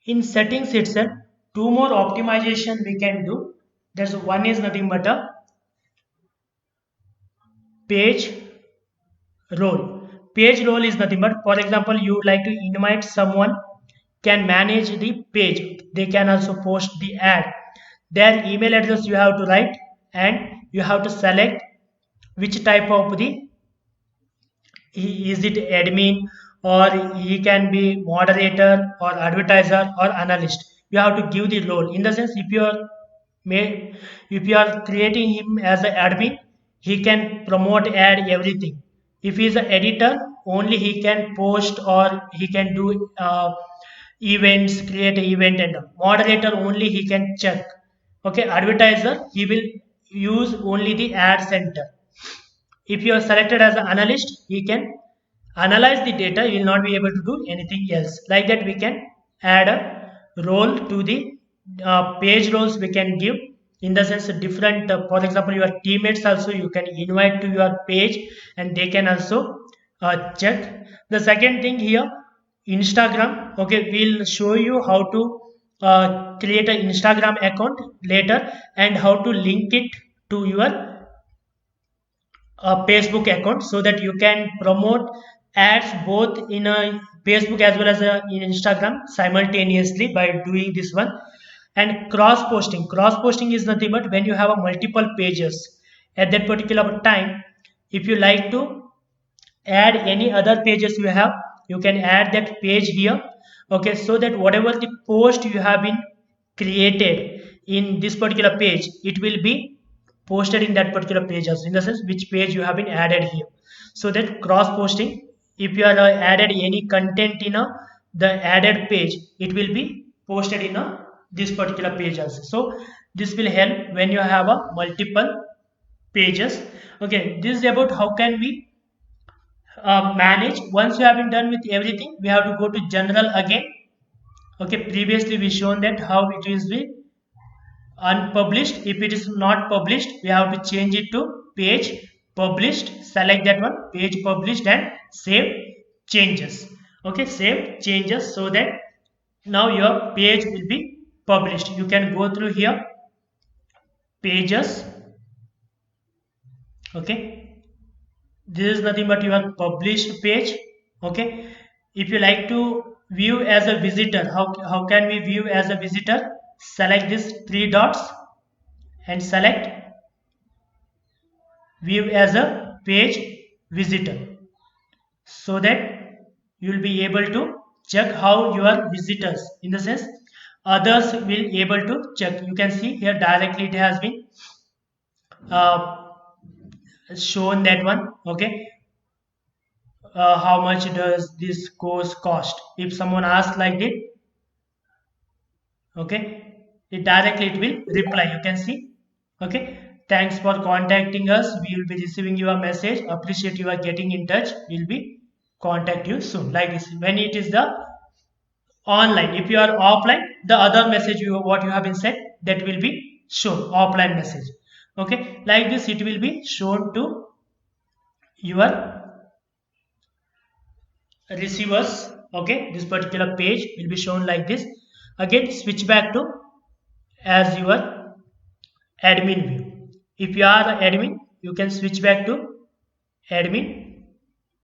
In settings itself, two more optimization we can do. There's one is nothing but a page role. Page role is nothing but, for example, you would like to invite someone can manage the page. They can also post the ad. Their email address you have to write, and you have to select which type of the, is it admin, or he can be moderator or advertiser or analyst. You have to give the role. In the sense, may if you are creating him as an admin, he can promote ad everything. If he is an editor, only he can post or he can do events, create an event, and moderator only he can check. Okay, advertiser he will use only the ad center. If you are selected as an analyst, he can analyze the data. You will not be able to do anything else. Like that, we can add a role to the page roles we can give. In the sense, different, for example, your teammates also you can invite to your page, and they can also check. The second thing here, Instagram. Okay, we'll show you how to create an Instagram account later, and how to link it to your Facebook account, so that you can promote ads both in a Facebook as well as in Instagram simultaneously by doing this one. And cross posting. Cross posting is nothing but when you have a multiple pages at that particular time. If you like to add any other pages you have, you can add that page here. Okay, so that whatever the post you have been created in this particular page, it will be posted in that particular page also, in the sense which page you have been added here. So that cross posting, if you are added any content in a the added page, it will be posted in a this particular page also. So this will help when you have a multiple pages. Okay, this is about how can we manage. Once you have been done with everything, we have to go to general again. Okay, previously we shown that how it is be unpublished. If it is not published, we have to change it to page published. Select that one, page published, and save changes. Okay, save changes, so that now your page will be published. You can go through here, pages. Okay, this is nothing but your published page. Okay, if you like to view as a visitor, how can we view as a visitor? Select this three dots and select view as a page visitor, so that you will be able to check how your visitors, in the sense others will able to check. You can see here directly it has been uh, shown that one. Okay, how much does this course cost? If someone asks like that, okay, it directly it will reply. You can see. Okay, thanks for contacting us, we will be receiving your message, appreciate you are getting in touch, we'll be contact you soon. Like this, when it is the online. If you are offline, the other message you what you have been said, that will be shown, offline message. Okay, like this it will be shown to your receivers. Okay, this particular page will be shown like this. Again, switch back to as your admin view. If you are the admin, you can switch back to admin